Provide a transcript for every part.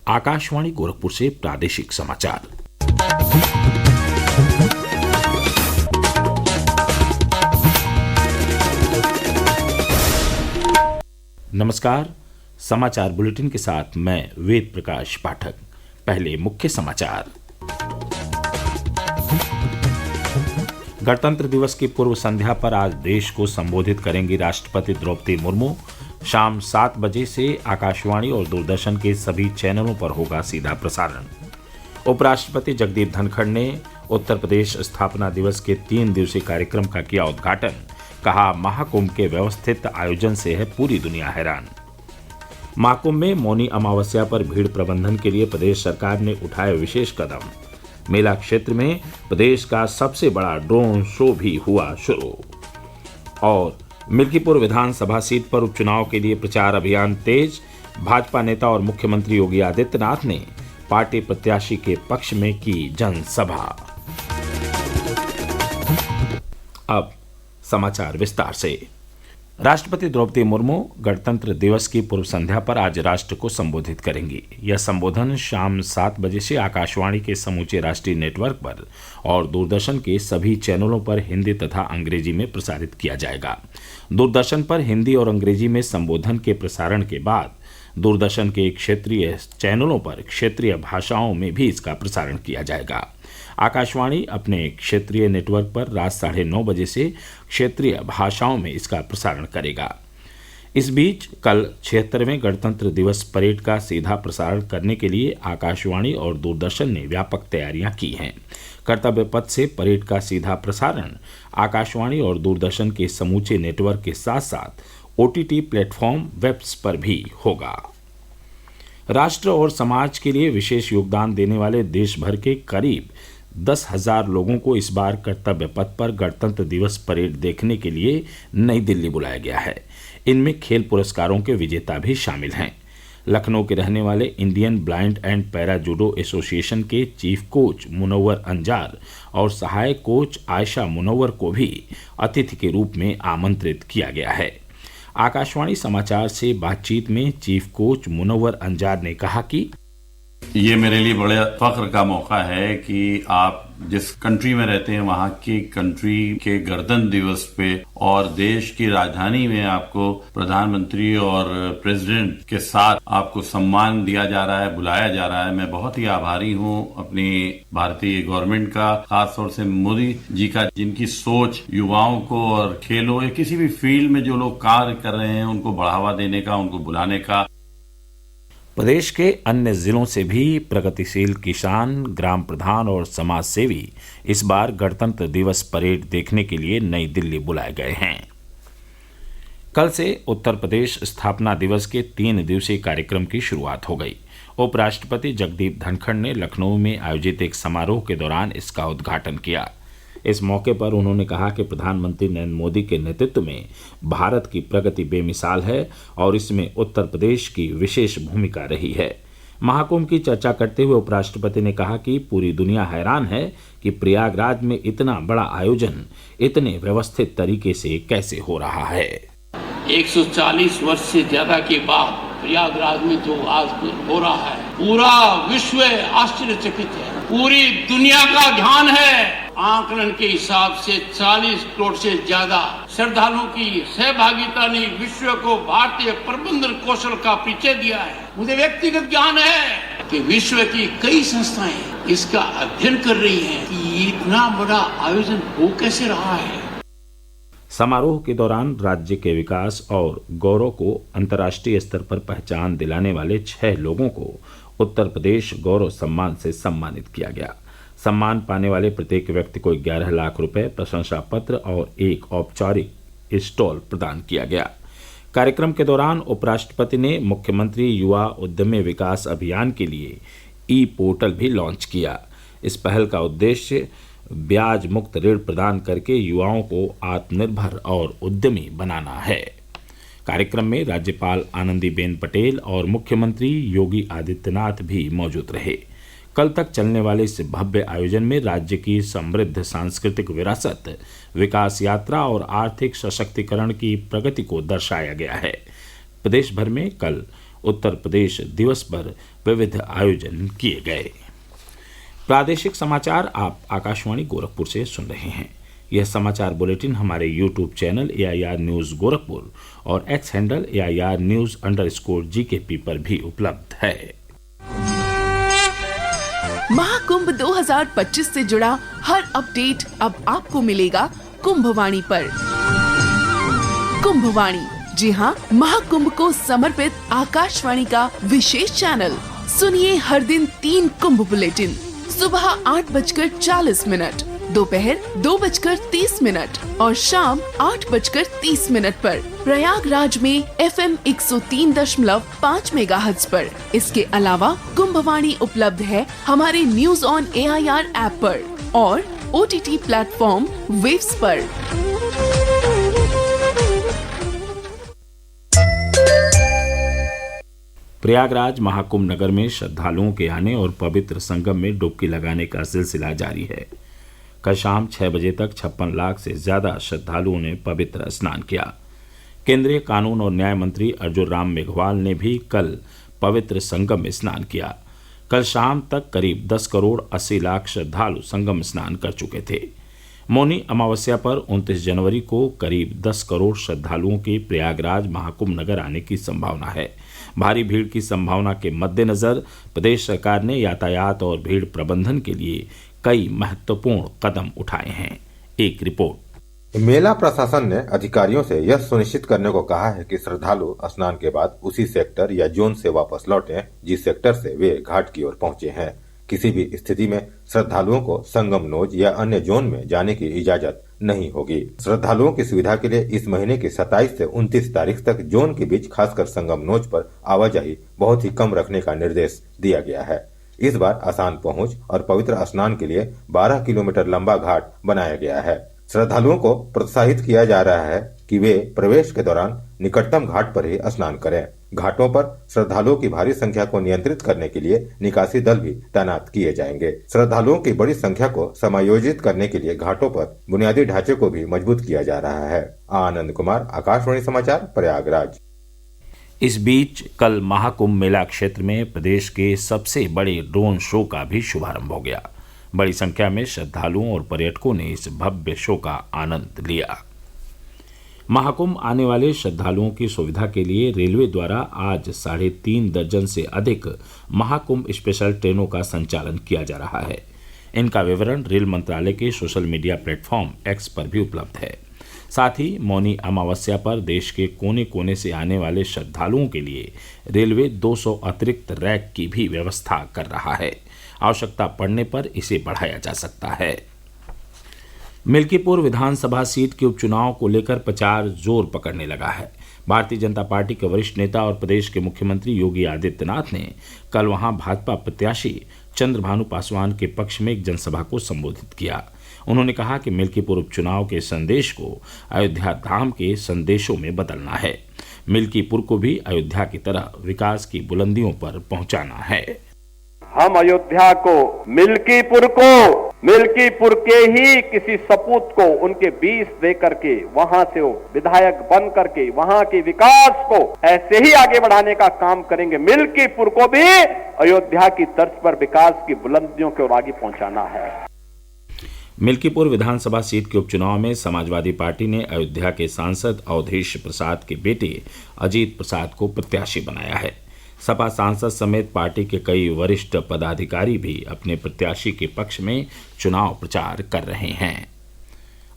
आकाशवाणी गोरखपुर से प्रादेशिक समाचार। नमस्कार। समाचार बुलेटिन के साथ मैं वेद प्रकाश पाठक। पहले मुख्य समाचार। गणतंत्र दिवस की पूर्व संध्या पर आज देश को संबोधित करेंगी राष्ट्रपति द्रौपदी मुर्मू। शाम 7 बजे से आकाशवाणी और दूरदर्शन के सभी चैनलों पर होगा सीधा प्रसारण। उपराष्ट्रपति जगदीप धनखड़ ने उत्तर प्रदेश स्थापना दिवस के 3 दिवसीय कार्यक्रम का किया उद्घाटन। कहा, महाकुंभ के व्यवस्थित आयोजन से है पूरी दुनिया हैरान। महाकुंभ में मौनी अमावस्या पर भीड़ प्रबंधन के लिए प्रदेश सरकार ने उठाए विशेष कदम। मेला क्षेत्र में प्रदेश का सबसे बड़ा ड्रोन शो भी हुआ शुरू। और मिल्कीपुर विधानसभा सीट पर उपचुनाव के लिए प्रचार अभियान तेज। भाजपा नेता और मुख्यमंत्री योगी आदित्यनाथ ने पार्टी प्रत्याशी के पक्ष में की जनसभा। अब समाचार विस्तार से। राष्ट्रपति द्रौपदी मुर्मू गणतंत्र दिवस की पूर्व संध्या पर आज राष्ट्र को संबोधित करेंगी। यह संबोधन शाम 7 बजे से आकाशवाणी के समूचे राष्ट्रीय नेटवर्क पर और दूरदर्शन के सभी चैनलों पर हिंदी तथा अंग्रेजी में प्रसारित किया जाएगा। दूरदर्शन पर हिंदी और अंग्रेजी में संबोधन के प्रसारण के बाद दूरदर्शन के क्षेत्रीय चैनलों पर क्षेत्रीय भाषाओं में भी इसका प्रसारण किया जाएगा। आकाशवाणी अपने क्षेत्रीय नेटवर्क पर रात 9:30 बजे से क्षेत्रीय भाषाओं में इसका प्रसारण करेगा। इस बीच कल 76वें गणतंत्र दिवस परेड का सीधा प्रसारण करने के लिए आकाशवाणी और दूरदर्शन ने व्यापक तैयारियां की हैं। कर्तव्य पथ से परेड का सीधा प्रसारण आकाशवाणी और दूरदर्शन के समूचे नेटवर्क के साथ साथ OTT प्लेटफॉर्म वेब्स पर भी होगा। राष्ट्र और समाज के लिए विशेष योगदान देने वाले देश भर के करीब 10,000 लोगों को इस बार कर्तव्य पथ पर गणतंत्र दिवस परेड देखने के लिए नई दिल्ली बुलाया गया है। इनमें खेल पुरस्कारों के विजेता भी शामिल हैं। लखनऊ के रहने वाले Indian blind and para judo association के चीफ कोच मुनव्वर अंजार और सहायक कोच आयशा मुनव्वर को भी अतिथि के रूप में आमंत्रित किया गया है। आकाशवाणी समाचार से बातचीत में चीफ कोच मुनव्वर अंजार ने कहा कि ये मेरे लिए बड़े फख्र का मौका है कि आप जिस कंट्री में रहते हैं वहाँ की कंट्री के गणतंत्र दिवस पे और देश की राजधानी में आपको प्रधानमंत्री और प्रेसिडेंट के साथ आपको सम्मान दिया जा रहा है, बुलाया जा रहा है। मैं बहुत ही आभारी हूँ अपनी भारतीय गवर्नमेंट का, खासतौर से मोदी जी का, जिनकी सोच युवाओं को और खेलों या किसी भी फील्ड में जो लोग कार्य कर रहे हैं उनको बढ़ावा देने का, उनको बुलाने का। प्रदेश के अन्य जिलों से भी प्रगतिशील किसान, ग्राम प्रधान और समाज सेवी इस बार गणतंत्र दिवस परेड देखने के लिए नई दिल्ली बुलाए गए हैं। कल से उत्तर प्रदेश स्थापना दिवस के 3 दिवसीय कार्यक्रम की शुरुआत हो गई। उपराष्ट्रपति जगदीप धनखड़ ने लखनऊ में आयोजित एक समारोह के दौरान इसका उद्घाटन किया। इस मौके पर उन्होंने कहा कि प्रधानमंत्री नरेंद्र मोदी के नेतृत्व में भारत की प्रगति बेमिसाल है और इसमें उत्तर प्रदेश की विशेष भूमिका रही है। महाकुंभ की चर्चा करते हुए उपराष्ट्रपति ने कहा कि पूरी दुनिया हैरान है कि प्रयागराज में इतना बड़ा आयोजन इतने व्यवस्थित तरीके से कैसे हो रहा है। 140 वर्ष से ज्यादा के बाद प्रयागराज में जो आज हो रहा है, पूरा विश्व आश्चर्यचकित है, पूरी दुनिया का ध्यान है। आंकलन के हिसाब से 40 करोड़ से ज्यादा श्रद्धालुओं की सहभागिता ने विश्व को भारतीय प्रबंधन कौशल का परिचय दिया है। मुझे व्यक्तिगत ज्ञान है कि विश्व की कई संस्थाएं इसका अध्ययन कर रही हैं कि इतना बड़ा आयोजन हो कैसे रहा है। समारोह के दौरान राज्य के विकास और गौरव को अंतर्राष्ट्रीय स्तर पर पहचान दिलाने वाले 6 लोगों को उत्तर प्रदेश गौरव सम्मान से सम्मानित किया गया। सम्मान पाने वाले प्रत्येक व्यक्ति को 11 लाख रुपए, प्रशंसा पत्र और एक औपचारिक स्टॉल प्रदान किया गया। कार्यक्रम के दौरान उपराष्ट्रपति ने मुख्यमंत्री युवा उद्यमी विकास अभियान के लिए पोर्टल भी लॉन्च किया। इस पहल का उद्देश्य ब्याज मुक्त ऋण प्रदान करके युवाओं को आत्मनिर्भर और उद्यमी बनाना है। कार्यक्रम में राज्यपाल आनंदीबेन पटेल और मुख्यमंत्री योगी आदित्यनाथ भी मौजूद रहे। कल तक चलने वाले इस भव्य आयोजन में राज्य की समृद्ध सांस्कृतिक विरासत, विकास यात्रा और आर्थिक सशक्तिकरण की प्रगति को दर्शाया गया है। प्रदेश भर में कल उत्तर प्रदेश दिवस पर विविध आयोजन किए गए। प्रादेशिक समाचार आप आकाशवाणी गोरखपुर से सुन रहे हैं। यह समाचार बुलेटिन हमारे YouTube channel AIR news Gorakhpur और एक्स हैंडल AIR न्यूज़_GKP पर भी उपलब्ध है। महाकुंभ 2025 से जुड़ा हर अपडेट अब आपको मिलेगा कुंभवाणी पर। कुंभवाणी, जी हाँ, महाकुंभ को समर्पित आकाशवाणी का विशेष चैनल। सुनिए हर दिन 3 कुंभ बुलेटिन, सुबह 8:40, दोपहर 2:30 और शाम 8:30 पर प्रयागराज में FM 103.5 मेगाहर्ट्ज पर। इसके अलावा कुंभवाणी उपलब्ध है हमारे न्यूज ऑन AIR ऐप पर और OTT प्लेटफॉर्म वेव्स पर। प्रयागराज महाकुंभ नगर में श्रद्धालुओं के आने और पवित्र संगम में डुबकी लगाने का सिलसिला जारी है। कल शाम 6 बजे तक 56 लाख से ज्यादा श्रद्धालुओं ने पवित्र स्नान किया। केंद्रीय कानून और न्याय मंत्री अर्जुन राम मेघवाल ने भी कल पवित्र संगम में स्नान किया। कल शाम तक करीब 10 करोड़ 80 लाख श्रद्धालु संगम स्नान कर चुके थे। मौनी अमावस्या पर 29 जनवरी को करीब 10 करोड़ श्रद्धालुओं के प्रयागराज महाकुंभ नगर आने की संभावना है। भारी भीड़ की संभावना के मद्देनजर प्रदेश सरकार ने यातायात और भीड़ प्रबंधन के लिए कई महत्वपूर्ण कदम उठाए हैं। एक रिपोर्ट। मेला प्रशासन ने अधिकारियों से यह सुनिश्चित करने को कहा है कि श्रद्धालु स्नान के बाद उसी सेक्टर या जोन से वापस लौटें जिस सेक्टर से वे घाट की ओर पहुंचे हैं। किसी भी स्थिति में श्रद्धालुओं को संगम नोज या अन्य जोन में जाने की इजाजत नहीं होगी। श्रद्धालुओं की सुविधा के लिए इस महीने की 27 से 29 तारीख तक जोन के बीच खासकर संगम नोज पर आवाजाही बहुत ही कम रखने का निर्देश दिया गया है। इस बार आसान पहुंच और पवित्र स्नान के लिए 12 किलोमीटर लंबा घाट बनाया गया है। श्रद्धालुओं को प्रोत्साहित किया जा रहा है कि वे प्रवेश के दौरान निकटतम घाट पर ही स्नान करें। घाटों पर श्रद्धालुओं की भारी संख्या को नियंत्रित करने के लिए निकासी दल भी तैनात किए जाएंगे। श्रद्धालुओं की बड़ी संख्या को समायोजित करने के लिए घाटों पर बुनियादी ढांचे को भी मजबूत किया जा रहा है। आनंद कुमार, आकाशवाणी समाचार, प्रयागराज। इस बीच कल महाकुंभ मेला क्षेत्र में प्रदेश के सबसे बड़े ड्रोन शो का भी शुभारंभ हो गया। बड़ी संख्या में श्रद्धालुओं और पर्यटकों ने इस भव्य शो का आनंद लिया। महाकुंभ आने वाले श्रद्धालुओं की सुविधा के लिए रेलवे द्वारा आज 3.5 दर्जन से अधिक महाकुंभ स्पेशल ट्रेनों का संचालन किया जा रहा है। इनका विवरण रेल मंत्रालय के सोशल मीडिया प्लेटफॉर्म X पर भी उपलब्ध है। साथ ही मौनी अमावस्या पर देश के कोने कोने से आने वाले श्रद्धालुओं के लिए रेलवे 200 अतिरिक्त रैक की भी व्यवस्था कर रहा है। आवश्यकता पड़ने पर इसे बढ़ाया जा सकता है। मिल्कीपुर विधानसभा सीट के उपचुनाव को लेकर प्रचार जोर पकड़ने लगा है। भारतीय जनता पार्टी के वरिष्ठ नेता और प्रदेश के मुख्यमंत्री योगी आदित्यनाथ ने कल वहां भाजपा प्रत्याशी चंद्रभानु पासवान के पक्ष में एक जनसभा को संबोधित किया। उन्होंने कहा कि मिल्कीपुर उपचुनाव के संदेश को अयोध्या धाम के संदेशों में बदलना है। मिल्कीपुर को भी अयोध्या की तरह विकास की बुलंदियों पर पहुंचाना है। हम अयोध्या को, मिल्कीपुर के ही किसी सपूत को उनके बीच दे करके वहां से वो विधायक बन करके वहां के विकास को ऐसे ही आगे बढ़ाने का काम करेंगे। मिल्कीपुर को भी अयोध्या की तर्ज पर विकास की बुलंदियों की ओर आगे पहुंचाना है। मिल्कीपुर विधानसभा सीट के उपचुनाव में समाजवादी पार्टी ने अयोध्या के सांसद अवधेश प्रसाद के बेटे अजीत प्रसाद को प्रत्याशी बनाया है। सपा सांसद समेत पार्टी के कई वरिष्ठ पदाधिकारी भी अपने प्रत्याशी के पक्ष में चुनाव प्रचार कर रहे हैं।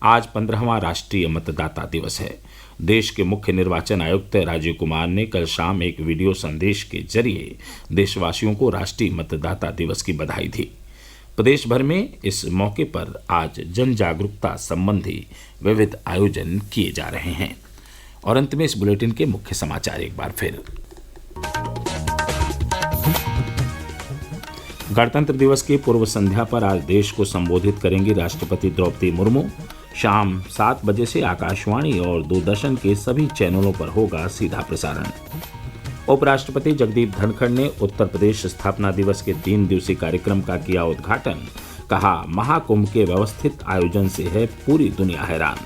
आज 15वां राष्ट्रीय मतदाता दिवस है। देश के मुख्य निर्वाचन आयुक्त राजीव कुमार ने कल शाम एक वीडियो संदेश के जरिए देशवासियों को राष्ट्रीय मतदाता दिवस की बधाई दी। प्रदेश भर में इस मौके पर आज जन जागरूकता संबंधी विविध आयोजन किए जा रहे हैं। और अंत में इस बुलेटिन के मुख्य समाचार एक बार फिर। गणतंत्र दिवस की पूर्व संध्या पर आज देश को संबोधित करेंगी राष्ट्रपति द्रौपदी मुर्मू। शाम 7 बजे से आकाशवाणी और दूरदर्शन के सभी चैनलों पर होगा सीधा प्रसारण। उपराष्ट्रपति जगदीप धनखड़ ने उत्तर प्रदेश स्थापना दिवस के 3 दिवसीय कार्यक्रम का किया उद्घाटन। कहा, महाकुंभ के व्यवस्थित आयोजन से है पूरी दुनिया हैरान।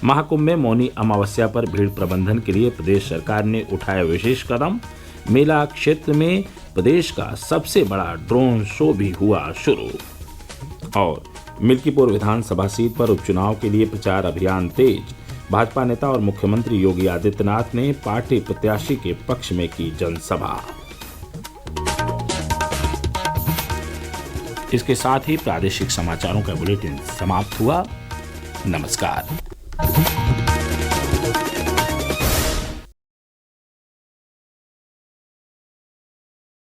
महाकुंभ में मौनी अमावस्या पर भीड़ प्रबंधन के लिए प्रदेश सरकार ने उठाए विशेष कदम। मेला क्षेत्र में प्रदेश का सबसे बड़ा ड्रोन शो भी हुआ शुरू। और मिल्कीपुर विधानसभा सीट पर उपचुनाव के लिए प्रचार अभियान तेज। भाजपा नेता और मुख्यमंत्री योगी आदित्यनाथ ने पार्टी प्रत्याशी के पक्ष में की जनसभा। इसके साथ ही प्रादेशिक समाचारों का बुलेटिन समाप्त हुआ। नमस्कार।